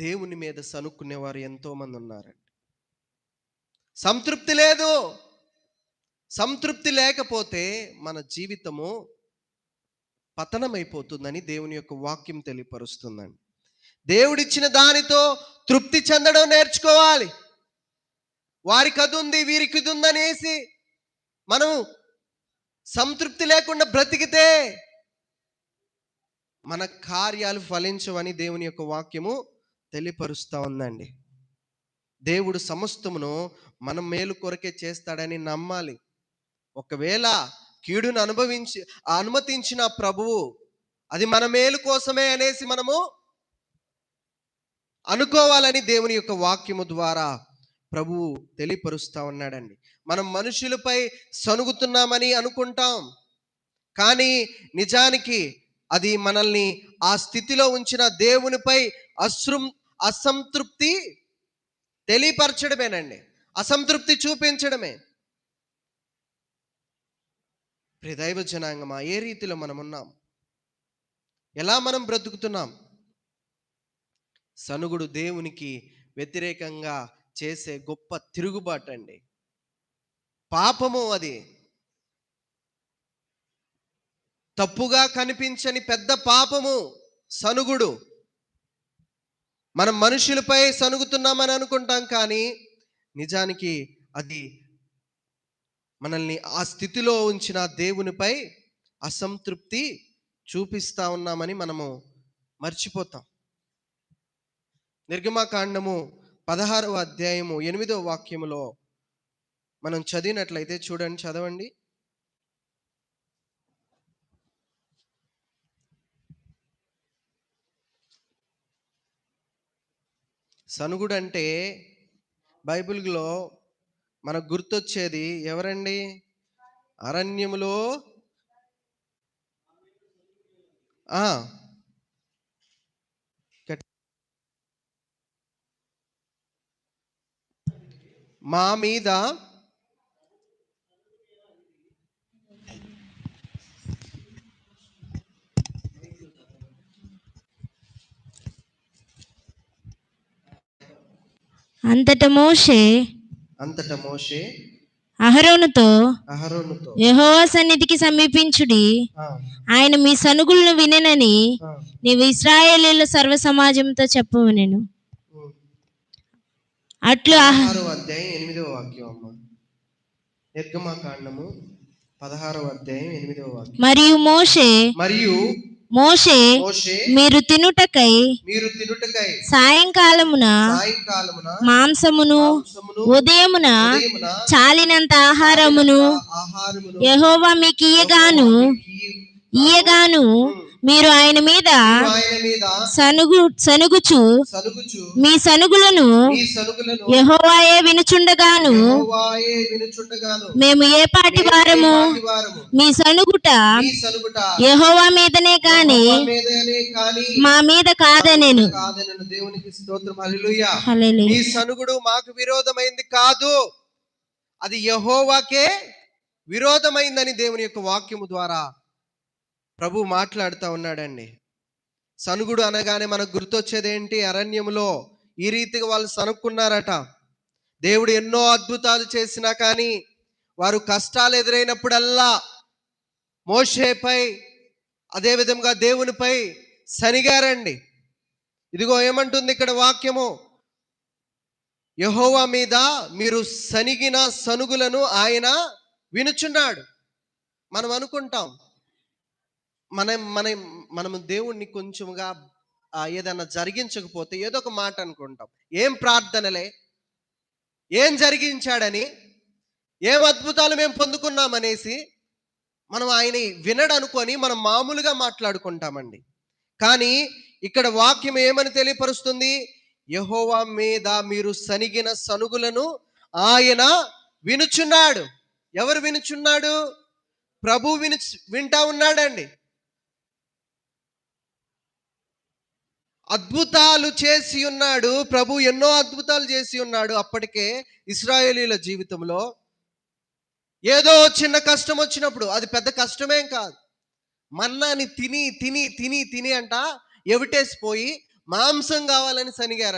దేవుని మీద సనుక్కునేవారు ఎంతో మంది ఉన్నారండి. సంతృప్తి లేదు. సంతృప్తి లేకపోతే మన జీవితము పతనమైపోతుందని దేవుని యొక్క వాక్యం తెలియపరుస్తుందండి. దేవుడిచ్చిన దానితో తృప్తి చెందడం నేర్చుకోవాలి. వారికి అది ఉంది, వీరికి ఇది ఉందనేసి మనం సంతృప్తి లేకుండా బ్రతికితే మన కార్యాలు ఫలించవని దేవుని యొక్క వాక్యము తెలియపరుస్తూ ఉందండి. దేవుడు సమస్తమును మనం మేలు కొరకే చేస్తాడని నమ్మాలి. ఒకవేళ కీడును అనుమతించిన ప్రభువు అది మన మేలు కోసమే అనేసి మనము అనుకోవాలని దేవుని యొక్క వాక్యము ద్వారా ప్రభువు తెలియపరుస్తూ ఉన్నాడండి. మనం మనుషులపై సనుగుతున్నామని అనుకుంటాం, కానీ నిజానికి అది మనల్ని ఆ స్థితిలో ఉంచిన దేవునిపై అసంతృప్తి తెలియపరచడమేనండి, అసంతృప్తి చూపించడమే. దైవ జనాంగమా, ఏ రీతిలో మనం ఉన్నాం, ఎలా మనం బ్రతుకుతున్నాం? సనుగుడు దేవునికి వ్యతిరేకంగా చేసే గొప్ప తిరుగుబాటు అండి. పాపము, అది తప్పుగా కనిపించని పెద్ద పాపము సనుగుడు. మనం మనుషులపై సనుగుతున్నామని అనుకుంటాం, కానీ నిజానికి అది మనల్ని ఆ స్థితిలో ఉంచిన దేవునిపై అసంతృప్తి చూపిస్తా ఉన్నామని మనము మర్చిపోతాం. నిర్గమకాండము 16వ అధ్యాయము 8వ వాక్యములో మనం చదివినట్లయితే చూడండి, చదవండి. సనుగుడు అంటే బైబిల్లో మనకు గుర్తొచ్చేది ఎవరండి? అరణ్యములో మా మీద అంతట మోషే అహరోనుతో యెహోవా సన్నిధికి సమీపించుడి, ఆయన మీ సనుగులను వినెనని నీవు ఇశ్రాయేలీయుల సర్వ సమాజంతో చెప్పవలెను. అట్లు 16వ అధ్యాయం 8వ వాక్యం అమ్మ. నిర్గమకాండము 16వ అధ్యాయం 8వ వాక్యం. మరియు మోషే మీరు తినుటకై సాయంకాలమున మాంసమును ఉదయమున చాలినంత ఆహారమును యెహోవా మీకు ఇయ్యగాను మీరు ఆయన మీద సనుగుచు మీ సనుగులను యెహోవాయే వినుచుండగాను మేము ఏ పాటి వారము మీ సనుగుట యెహోవా మీదనే గాని మా మీద కాదనెను. దేవునికి స్తోత్రం, హల్లెలూయా. మీ సనుగుడు మాకు విరోధమైంది కాదు, అది యెహోవాకే విరోధమైందని దేవుని యొక్క వాక్యము ద్వారా ప్రభు మాట్లాడుతూ ఉన్నాడండి. సనుగుడు అనగానే మనకు గుర్తొచ్చేది ఏంటి? అరణ్యములో ఈ రీతిగా వాళ్ళు సనుక్కున్నారట. దేవుడు ఎన్నో అద్భుతాలు చేసినా కానీ వారు కష్టాలు ఎదురైనప్పుడల్లా మోషేపై అదేవిధంగా దేవునిపై సనిగారండి. ఇదిగో ఏమంటుంది ఇక్కడ వాక్యము? యెహోవా మీద మీరు సనిగిన సనుగులను ఆయన వినుచున్నాడు. మనం అనుకుంటాం, మనము దేవుణ్ణి కొంచెంగా ఏదైనా జరిగించకపోతే ఏదో ఒక మాట అనుకుంటాం. ఏం ప్రార్థనలే, ఏం జరిగించాడని, ఏం అద్భుతాలు మేము పొందుకున్నామనేసి మనం ఆయన వినడు అనుకొని మనం మామూలుగా మాట్లాడుకుంటామండి. కానీ ఇక్కడ వాక్యం ఏమని తెలియపరుస్తుంది? యెహోవా మీద మీరు సనిగిన సనుగులను ఆయన వినుచున్నాడు. ఎవరు వినుచున్నాడు? ప్రభు వింటా ఉన్నాడండి. అద్భుతాలు చేసి ఉన్నాడు ప్రభు, ఎన్నో అద్భుతాలు చేసి ఉన్నాడు. అప్పటికే ఇశ్రాయేలీయుల జీవితంలో ఏదో చిన్న కష్టం వచ్చినప్పుడు, అది పెద్ద కష్టమేం కాదు, మన్నాని తిని తిని తిని తిని అంట ఎవిటేసిపోయి మాంసం కావాలని సనిగారు.